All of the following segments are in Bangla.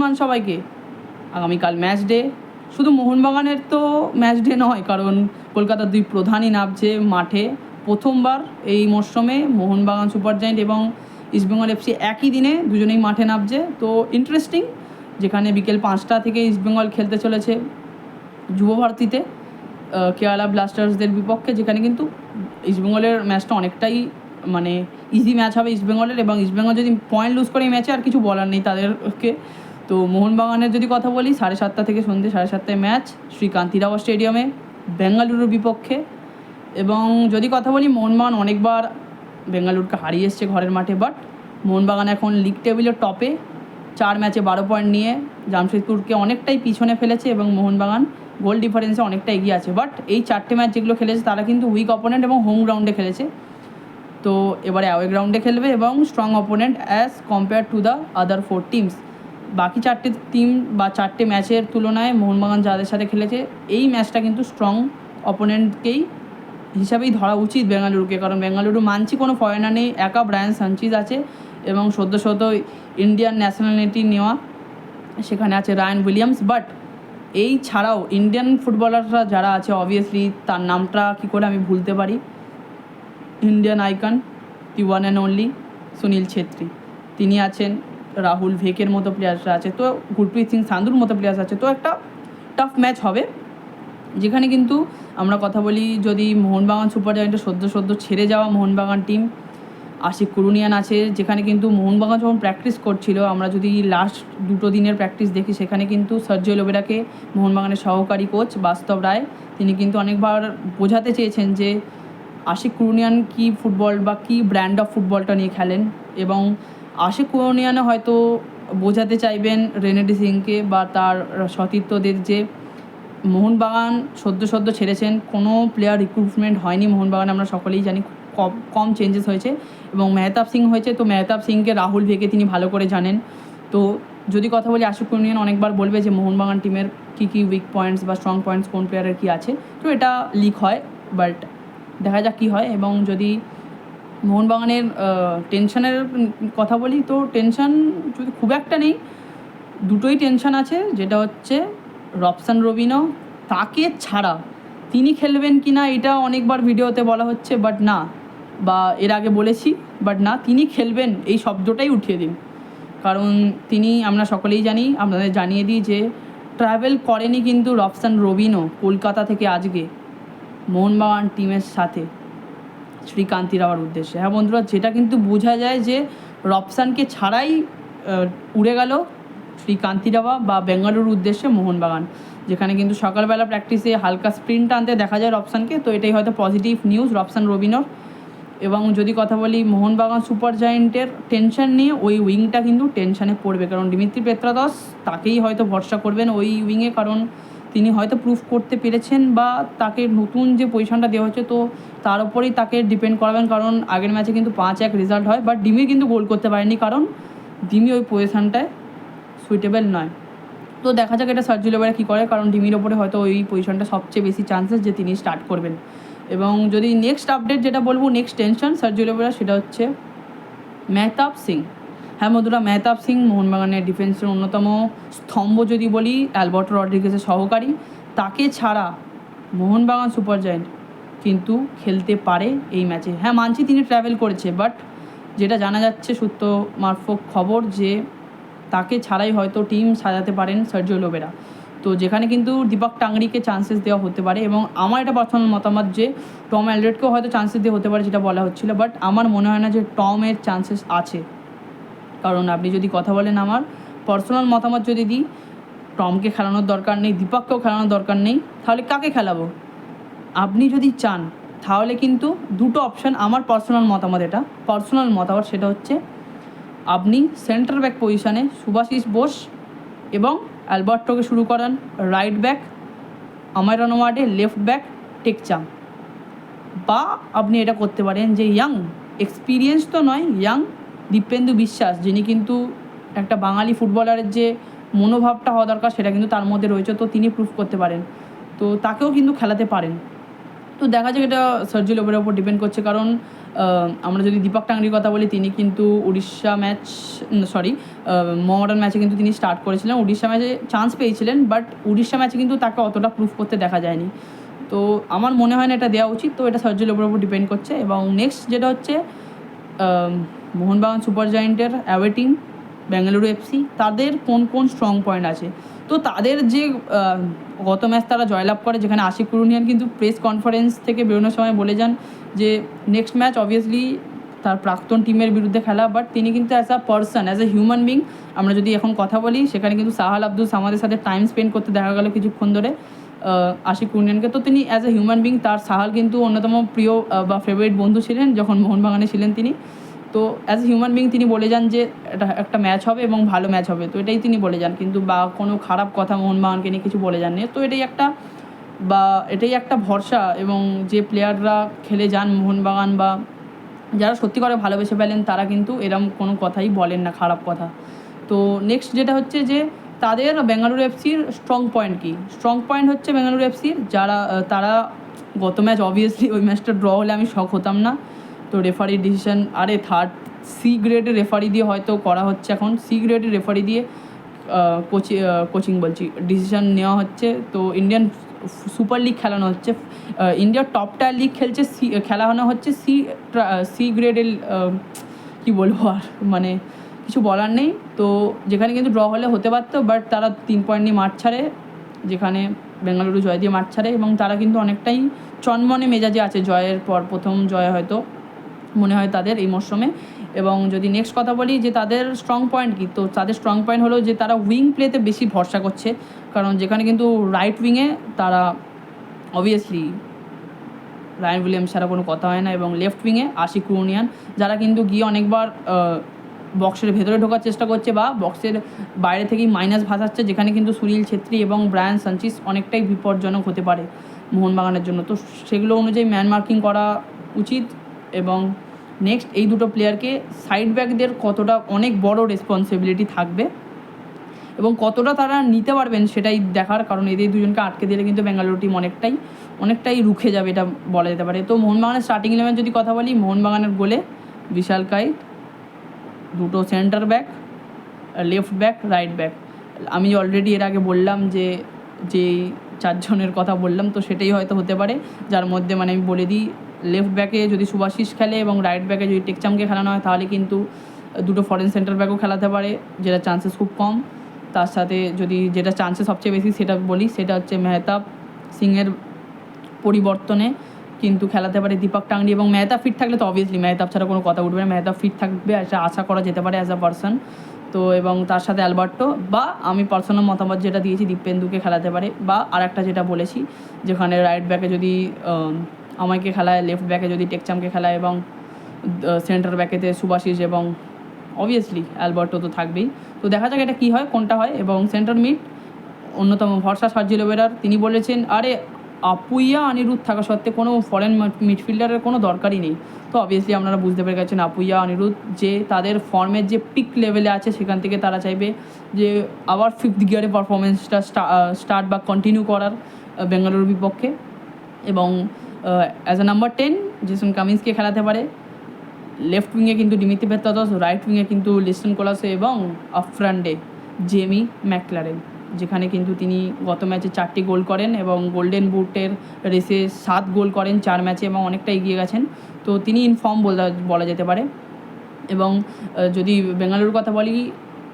সম্মান সবাইকে। আগামীকাল ম্যাচ ডে, শুধু মোহনবাগানের তো ম্যাচ ডে নয়, কারণ কলকাতার দুই প্রধানই নামছে মাঠে প্রথমবার এই মরশুমে। মোহনবাগান সুপার জায়েন্ট এবং ইস্টবেঙ্গল এফসি একই দিনে দুজনেই মাঠে নামছে। তো ইন্টারেস্টিং, যেখানে বিকেল 5টা থেকে ইস্টবেঙ্গল খেলতে চলেছে যুবভারতীতে কেরালা ব্লাস্টার্সদের বিপক্ষে, যেখানে কিন্তু ইস্টবেঙ্গলের ম্যাচটা অনেকটাই মানে ইজি ম্যাচ হবে ইস্টবেঙ্গলের, এবং ইস্টবেঙ্গল যদি পয়েন্ট লুজ করে এই ম্যাচে আর কিছু বলার নেই তাদেরকে। তো মোহনবাগানের যদি কথা বলি, 7:30 থেকে সন্ধ্যে 7:30 ম্যাচ শ্রীকান্তিরাও স্টেডিয়ামে বেঙ্গালুরুর বিপক্ষে। এবং যদি কথা বলি, মোহনবাগান অনেকবার বেঙ্গালুরুকে হারিয়ে এসছে ঘরের মাঠে, বাট মোহনবাগান এখন লিগ টেবিলের টপে 4 ম্যাচে 12 পয়েন্ট নিয়ে জামশেদপুরকে অনেকটাই পিছনে ফেলেছে, এবং মোহনবাগান গোল ডিফারেন্সে অনেকটা এগিয়ে আছে। বাট এই 4টে ম্যাচ যেগুলো খেলেছে তারা কিন্তু উইক অপোনেন্ট এবং হোম গ্রাউন্ডে খেলেছে। তো এবারে অ্যাওয়ে গ্রাউন্ডে খেলবে এবং strong opponent as compare to the other 4 teams. বাকি 4টে টিম বা 4টে ম্যাচের তুলনায় মোহনবাগান যাদের সাথে খেলেছে, এই ম্যাচটা কিন্তু স্ট্রং অপোনেন্টকেই হিসাবেই ধরা উচিত বেঙ্গালুরুকে, কারণ বেঙ্গালুরু মানছি কোনো ফরেনার নেই, একা ব্রায়ান সানচিজ আছে এবং সদ্য ইন্ডিয়ান ন্যাশনালিটি নেওয়া সেখানে আছে রায়ান উইলিয়ামস। বাট এই ছাড়াও ইন্ডিয়ান ফুটবলাররা যারা আছে, অবভিয়াসলি তার নামটা কী করে আমি ভুলতে পারি, Indian icon, the one and only Sunil Chhetri, তিনি আছেন, রাহুল ভেকের মতো প্লেয়ার্সরা আছে, তো গুরপ্রীত সিং সান্ধুর মতো প্লেয়ার্স আছে। তো একটা টাফ ম্যাচ হবে, যেখানে কিন্তু আমরা কথা বলি, যদি মোহনবাগান সুপার জায়েন্টের সদ্য ছেড়ে যাওয়া মোহনবাগান টিম, আশিক কুরুনিয়ান আছে, যেখানে কিন্তু মোহনবাগান যখন প্র্যাকটিস করছিল, আমরা যদি লাস্ট 2 দিনের প্র্যাকটিস দেখি, সেখানে কিন্তু সার্জিও লোবেরাকে মোহনবাগানের সহকারী কোচ বাস্তব রায় তিনি কিন্তু অনেকবার বোঝাতে চেয়েছেন যে আশিক কুরুনিয়ান কী ফুটবল বা কী ব্র্যান্ড অফ ফুটবলটা নিয়ে খেলেন, এবং আশিক কুরুনিয়ানে হয়তো বোঝাতে চাইবেন রেনেডি সিংকে বা তার সতীর্থদের যে মোহনবাগান সদ্য ছেড়েছেন, কোনো প্লেয়ার রিক্রুটমেন্ট হয়নি মোহনবাগান, আমরা সকলেই জানি কম চেঞ্জেস হয়েছে এবং মেহতাব সিং হয়েছে। তো মেহতাব সিংকে রাহুল ভেকে তিনি ভালো করে জানেন। তো যদি কথা বলি, আশিক কুরুনিয়ান অনেকবার বলবে যে মোহনবাগান টিমের কী উইক পয়েন্টস বা স্ট্রং পয়েন্টস কোন প্লেয়ারের কী আছে। তো এটা লিক হয়, বাট দেখা যাক কী হয়। এবং যদি মোহনবাগানের টেনশনের কথা বলি, তো টেনশন যদি খুব একটা নেই, দুটোই টেনশন আছে, যেটা হচ্ছে রবসান রবিনো, তাকে ছাড়া তিনি খেলবেন কি না এটা অনেকবার ভিডিওতে বলা হচ্ছে, বাট না, বা এর আগে বলেছি, বাট না, তিনি খেলবেন এই শব্দটাই উঠিয়ে দিন। কারণ তিনি, আমরা সকলেই জানি, আপনাদের জানিয়ে দিই যে ট্রাভেল করেনি কিন্তু রবসান রবিনো কলকাতা থেকে আজকে মোহনবাগান টিমের সাথে শ্রীকান্তি রাওয়ার উদ্দেশ্যে। হ্যাঁ বন্ধুরা, যেটা কিন্তু বোঝা যায় যে রবসানকে ছাড়াই উড়ে গেল শ্রীকান্তি রাওয়া বা বেঙ্গালুরুর উদ্দেশ্যে মোহনবাগান, যেখানে কিন্তু সকালবেলা প্র্যাকটিসে হালকা স্প্রিন্ট আনতে দেখা যায় রবসানকে। তো এটাই হয়তো পজিটিভ নিউজ রবসান রবিনোর। এবং যদি কথা বলি মোহনবাগান সুপার জায়েন্টের টেনশন নিয়ে, ওই উইংটা কিন্তু টেনশানে পড়বে, কারণ দিমিত্রি পেত্রাদস তাকেই হয়তো ভরসা করবেন ওই উইংয়ে, কারণ তিনি হয়তো প্রুফ করতে পেরেছেন বা তাকে নতুন যে পজিশনটা দেওয়া হচ্ছে, তো তার উপরেই তাকে ডিপেন্ড করাবেন, কারণ আগের ম্যাচে কিন্তু 5-1 রেজাল্ট হয়, বাট ডিমি কিন্তু গোল করতে পারেনি, কারণ ডিমি ওই পজিশনটায় সুইটেবল নয়। তো দেখা যাক এটা সার্জিও লোবেরা কী করে, কারণ ডিমির ওপরে হয়তো ওই পজিশনটা সবচেয়ে বেশি চান্সেস যে তিনি স্টার্ট করবেন। এবং যদি নেক্সট আপডেট যেটা বলবো, নেক্সট টেনশন সার্জিও লোবেরা, সেটা হচ্ছে মেহতাব সিং। হ্যাঁ বন্ধুরা, মেহতাব সিং মোহনবাগানের ডিফেন্সের অন্যতম স্তম্ভ যদি বলি, অ্যালবার্টো রড্রিগেজের সহকারী, তাকে ছাড়া মোহনবাগান সুপার জায়েন্ট কিন্তু খেলতে পারে এই ম্যাচে। হ্যাঁ মানছি তিনি ট্র্যাভেল করেছে, বাট যেটা জানা যাচ্ছে সূত্র মারফত খবর, যে তাকে ছাড়াই হয়তো টিম সাজাতে পারেন সার্জিও লোবেরা। তো যেখানে কিন্তু দীপক টাংরিকে চান্সেস দেওয়া হতে পারে, এবং আমার এটা পার্সোনাল মতামত যে টম অ্যালড্রেডকেও হয়তো চান্সেস দেওয়া হতে পারে, যেটা বলা হচ্ছিলো, বাট আমার মনে হয় না যে টমের চান্সেস আছে। কারণ আপনি যদি কথা বলেন, আমার পার্সোনাল মতামত যদি দিই, টমকে খেলানোর দরকার নেই, দীপককেও খেলানোর দরকার নেই, তাহলে কাকে খেলাবো? আপনি যদি চান তাহলে কিন্তু দুটো অপশান, আমার পার্সোনাল মতামত, এটা পার্সোনাল মতামত, সেটা হচ্ছে আপনি সেন্টার ব্যাক পজিশানে সুভাশিস বোস এবং অ্যালবার্টোকে শুরু করান, রাইট ব্যাক আমার রানোয়ার্ডে, লেফট ব্যাক টেকচাম। বা আপনি এটা করতে পারেন যে ইয়াং, এক্সপিরিয়েন্স তো নয়, ইয়াং দীপেন্দু বিশ্বাস, যিনি কিন্তু একটা বাঙালি ফুটবলারের যে মনোভাবটা হওয়া দরকার সেটা কিন্তু তার মধ্যে রয়েছে, তো তিনি প্রুফ করতে পারেন, তো তাকেও কিন্তু খেলাতে পারেন। তো দেখা যাক, এটা সার্জিও লোবেরার উপর ডিপেন্ড করছে, কারণ আমরা যদি দীপক টাংরির কথা বলি, তিনি কিন্তু উড়িষ্যা ম্যাচ মোহামেডান ম্যাচে কিন্তু তিনি স্টার্ট করেছিলেন, উড়িষ্যা ম্যাচে চান্স পেয়েছিলেন, বাট উড়িষ্যা ম্যাচে কিন্তু তাকে অতটা প্রুফ করতে দেখা যায়নি। তো আমার মনে হয় না এটা দেওয়া উচিত, তো এটা সার্জিও লেবোর উপর ডিপেন্ড করছে। এবং নেক্সট যেটা হচ্ছে মোহনবাগান সুপার জায়েন্টের অ্যাওয়ে টিম বেঙ্গালুরু এফসি, তাদের কোন কোন স্ট্রং পয়েন্ট আছে। তো তাদের যে গত ম্যাচ তারা জয়লাভ করে, যেখানে আশিক কুরুনিয়ান কিন্তু প্রেস কনফারেন্স থেকে বেরোনোর সময় বলে যান যে নেক্সট ম্যাচ অবভিয়াসলি তার প্রাক্তন টিমের বিরুদ্ধে খেলা, বাট তিনি কিন্তু as a person, as a human being, আমরা যদি এখন কথা বলি, সেখানে কিন্তু সাহাল আব্দুল সামাদের সাথে টাইম স্পেন্ড করতে দেখা গেল কিছুক্ষণ ধরে আশিক কুরুনিয়ানকে। তো তিনি অ্যাজ এ হিউম্যান বিং, তার সাহাল কিন্তু অন্যতম প্রিয় বা ফেভারিট বন্ধু ছিলেন যখন মোহনবাগানে ছিলেন তিনি। তো অ্যাজ এ হিউম্যান বিং তিনি বলে যান যে এটা একটা ম্যাচ হবে এবং ভালো ম্যাচ হবে, তো এটাই তিনি বলে যান, কিন্তু বা কোনো খারাপ কথা মোহনবাগানকে নিয়ে কিছু বলে যাননি। তো এটাই একটা ভরসা, এবং যে প্লেয়াররা খেলে যান মোহনবাগান বা যারা সত্যি করে ভালোবেসে পেলেন, তারা কিন্তু এরম কোনো কথাই বলেন না, খারাপ কথা। তো নেক্সট যেটা হচ্ছে যে তাদের বেঙ্গালুরু এফসির স্ট্রং পয়েন্ট কী? স্ট্রং পয়েন্ট হচ্ছে বেঙ্গালুরু এফসির তারা গত ম্যাচ অবভিয়াসলি ওই ম্যাচটা ড্র হলে আমি শক হতাম না। তো রেফারির ডিসিশন, থার্ড সি গ্রেডের রেফারি দিয়ে হয়তো করা হচ্ছে, এখন সি গ্রেডের রেফারি দিয়ে ডিসিশন নেওয়া হচ্ছে। তো ইন্ডিয়ান সুপার লিগ খেলানো হচ্ছে, ইন্ডিয়ার টপ টায়ার লিগ খেলানো হচ্ছে সি গ্রেডের, কী বলবো আর, মানে কিছু বলার নেই। তো যেখানে কিন্তু ড্র হলে হতে পারতো, বাট তারা 3 পয়েন্ট নিয়ে মাঠ ছাড়ে, যেখানে বেঙ্গালুরু জয় দিয়ে মাঠ ছাড়ে, এবং তারা কিন্তু অনেকটাই চনমনে মেজাজে আছে জয়ের পর, প্রথম জয় হয়তো মনে হয় তাদের এই মরশুমে। এবং যদি নেক্সট কথা বলি যে তাদের স্ট্রং পয়েন্ট কী, তো তাদের স্ট্রং পয়েন্ট হলো যে তারা উইং প্লেতে বেশি ভরসা করছে, কারণ যেখানে কিন্তু রাইট উইংয়ে তারা অবভিয়াসলি রায়ান উইলিয়ামস ছাড়া কোনো কথা হয় না, এবং লেফট উইংয়ে আশিক কুরুনিয়ান, যারা কিন্তু গিয়ে অনেকবার বক্সের ভেতরে ঢোকার চেষ্টা করছে বা বক্সের বাইরে থেকেই মাইনাস ভাসাচ্ছে, যেখানে কিন্তু সুনীল ছেত্রী এবং ব্রায়ান সানচিজ অনেকটাই বিপজ্জনক হতে পারে মোহনবাগানের জন্য। তো সেগুলো অনুযায়ী ম্যান মার্কিং করা উচিত। এবং নেক্সট এই দুটো প্লেয়ারকে সাইড ব্যাকদের কতটা অনেক বড় রেসপন্সিবিলিটি থাকবে এবং কতটা তারা নিতে পারবেন সেটাই দেখার, কারণ এদের দুজনকে আটকে দিলে কিন্তু বেঙ্গালুরু টিম অনেকটাই রুখে যাবে, এটা বলা যেতে পারে। তো মোহনবাগানের স্টার্টিং 11 যদি কথা বলি, মোহনবাগানের গোলে বিশাল কাইত, দুটো centre back, left back, right back. আমি অলরেডি এর আগে বললাম যে 4 জনের কথা বললাম, তো সেটাই হয়তো হতে পারে, যার মধ্যে মানে আমি বলে দিই, লেফট ব্যাকে যদি সুভাশিস খেলে এবং রাইট ব্যাকে যদি টেকচামকে খেলানো হয়, তাহলে কিন্তু দুটো ফরেন সেন্টার ব্যাকও খেলাতে পারে, যেটা চান্সেস খুব কম। তার সাথে যদি যেটা চান্সেস সবচেয়ে বেশি সেটা বলি, সেটা হচ্ছে মেহতাব সিংয়ের পরিবর্তনে কিন্তু খেলাতে পারে দীপক টাংরি, এবং মেহতাব ফিট থাকলে তো অবভিয়াসলি মেহতাব ছাড়া কোনো কথা উঠবে না, মেহতাব ফিট থাকবে এটা আশা করা যেতে পারে অ্যাজ আ পার্সন। তো এবং তার সাথে অ্যালবার্টো, বা আমি পার্সোনাল মতামত যেটা দিয়েছি দীপেন্দুকে খেলাতে পারে, বা আরেকটা যেটা বলেছি যেখানে রাইট ব্যাকে যদি আমাকে খেলায়, লেফট ব্যাকে যদি টেকচামকে খেলায়, এবং সেন্টার ব্যাকেতে সুভাশিস এবং অবভিয়াসলি অ্যালবার্টো তো থাকবেই। তো দেখা যাক এটা কী হয়, কোনটা হয়। এবং সেন্টার মিড অন্যতম ভরসা সার্জিও লেবেরার, তিনি বলেছেন আপুইয়া অনিরুদ্ধ থাকা সত্ত্বে কোনো ফরেন মিডফিল্ডারের কোনো দরকারই নেই। তো অবভিয়াসলি আপনারা বুঝতে পেরে গেছেন আপুইয়া অনিরুদ্ধ যে তাদের ফর্মের যে পিক লেভেলে আছে, সেখান থেকে তারা চাইবে যে আবার 5th গিয়ারে পারফরমেন্সটা স্টার্ট বা কন্টিনিউ করার বেঙ্গালুরুর বিপক্ষে। এবং অ্যাজ এ নাম্বার 10 জেসন কামিন্সকে খেলাতে পারে, লেফট উইংয়ে কিন্তু ডিমিত্রি পেত্রাতস, রাইট উইংয়ে কিন্তু লিস্টন কোলাসে, এবং আপ ফ্রন্টে জেমি ম্যাকলারেন, যেখানে কিন্তু তিনি গত ম্যাচে 4টি গোল করেন এবং গোল্ডেন বুটের রেসে 7 গোল করেন 4 ম্যাচে, এবং অনেকটা এগিয়ে গেছেন। তো তিনি ইনফর্ম বলা যেতে পারে। এবং যদি বেঙ্গালুরুর কথা বলি,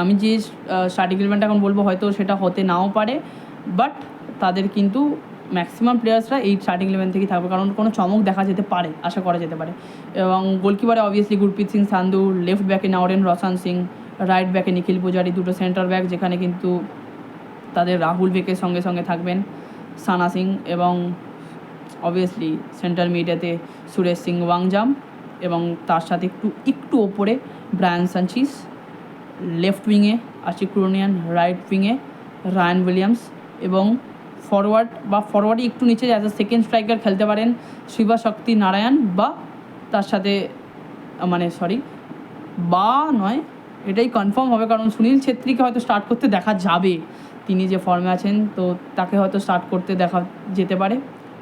আমি যে স্টার্টিং 11টা এখন বলবো হয়তো সেটা হতে নাও পারে, বাট তাদের কিন্তু ম্যাক্সিমাম প্লেয়ার্সরা এই স্টার্টিং 11 থেকেই থাকবে, কারণ কোনো চমক দেখা যেতে পারে, আশা করা যেতে পারে। এবং গোলকিপারে অবভিয়াসলি গুরপ্রীত সিং সান্ধু, লেফট ব্যাকে নওরেন রোশন সিং, রাইট ব্যাকে নিখিল পূজারি, দুটো সেন্টার ব্যাক, যেখানে কিন্তু তাদের রাহুল বেকের সঙ্গে সঙ্গে থাকবেন সানা সিং, এবং অবভিয়াসলি সেন্টার মিডেতে সুরেশ সিং ওয়াংজাম, এবং তার সাথে একটু ওপরে ব্রায়ান সানচিজ, লেফট উইংয়ে আশিক কুরুনিয়ান, রাইট উইংয়ে রায়ান উইলিয়ামস, এবং ফরওয়ার্ডে একটু নিচে অ্যাজ আ সেকেন্ড স্ট্রাইকার খেলতে পারেন শিবা শক্তি নারায়ণ, বা তার সাথে এটাই কনফার্ম হবে, কারণ সুনীল ছেত্রীকে হয়তো স্টার্ট করতে দেখা যাবে, তিনি যে ফর্মে আছেন, তো তাকে হয়তো স্টার্ট করতে দেখা যেতে পারে,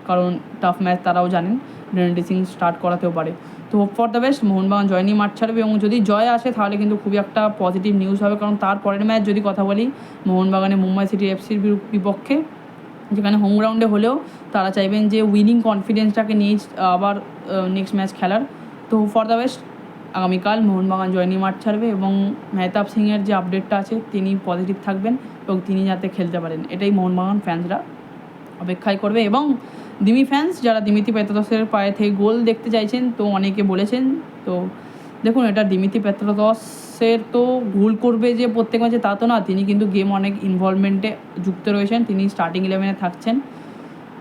কারণ টাফ ম্যাচ তারাও জানেন, রেন্ডি সিং স্টার্ট করাতেও পারে। তো hope for the best, Mohun Bagan জয় নিয়ে মাঠ ছাড়বে এবং যদি জয় আসে তাহলে কিন্তু খুবই একটা পজিটিভ নিউজ হবে, কারণ তার পরের ম্যাচ যদি কথা বলি মোহনবাগানে মুম্বাই সিটি এফসির বিপক্ষে, যেখানে হোম গ্রাউন্ডে হলেও তারা চাইবেন যে উইনিং কনফিডেন্সটাকে নিয়ে আবার নেক্সট ম্যাচ খেলার। তো ফর দ্য বেস্ট, আগামীকাল মোহনবাগান জয় নিয়ে মাঠ ছাড়বে এবং মেহতাব সিংয়ের যে আপডেটটা আছে তিনি পজিটিভ থাকবেন এবং তিনি যাতে খেলতে পারেন, এটাই মোহনবাগান ফ্যান্সরা অপেক্ষায় করবে। এবং দিমি ফ্যান্স যারা দিমিত্রি পেত্রাতসের পায়ে থেকে গোল দেখতে চাইছেন, তো অনেকে বলেছেন, তো দেখুন এটা দিমিত্রি পেত্রাতসের তো গোল করবে যে প্রত্যেক ম্যাচে তা তো না, তিনি কিন্তু গেম অনেক ইনভলভমেন্টে যুক্ত রয়েছেন, তিনি স্টার্টিং 11-এ থাকছেন।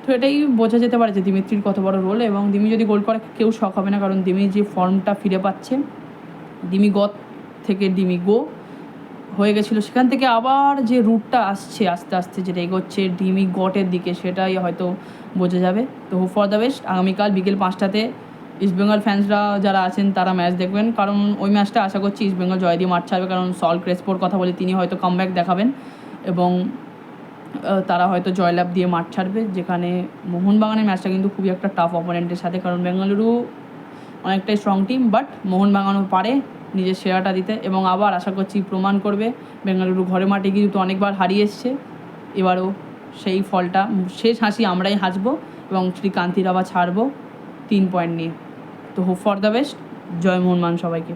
তো এটাই বোঝা যেতে পারে যে দিমিত্রির কত বড় রোল, এবং দিমি যদি গোল করে কেউ শক হবে না, কারণ দিমি যে ফর্মটা ফিরে পাচ্ছে, দিমি গত থেকে দিমি গো হয়ে গেছিলো, সেখান থেকে আবার যে রুটটা আসছে আস্তে আস্তে যেটা এগোচ্ছে ডিমি গটের দিকে, সেটাই হয়তো বোঝা যাবে। তো হোপ ফর দ্য বেস্ট, আগামীকাল বিকেল 5টাতে ইস্টবেঙ্গল ফ্যান্সরা যারা আছেন তারা ম্যাচ দেখবেন, কারণ ওই ম্যাচটা আশা করছি ইস্টবেঙ্গল জয় দিয়ে মাঠ ছাড়বে, কারণ সল ক্রেসপোর কথা বলি তিনি হয়তো কামব্যাক দেখাবেন এবং তারা হয়তো জয়লাভ দিয়ে মাঠ ছাড়বে, যেখানে মোহনবাগানের ম্যাচটা কিন্তু খুবই একটা টাফ অপোনেন্টের সাথে, কারণ বেঙ্গালুরু অনেকটাই স্ট্রং টিম, বাট মোহনবাগানও পারে নিজের সেরাটা দিতে এবং আবার আশা করছি প্রমাণ করবে। বেঙ্গালুরু ঘরে মাঠে গিয়ে তো অনেকবার হারিয়ে এসছে, এবারও সেই ফলটা শেষ হাসি আমরাই হাসবো এবং শ্রীকান্তির আবার ছাড়বো 3 পয়েন্ট নিয়ে। তো হোপ ফর দ্য বেস্ট, জয় মোহনবাগান সবাইকে।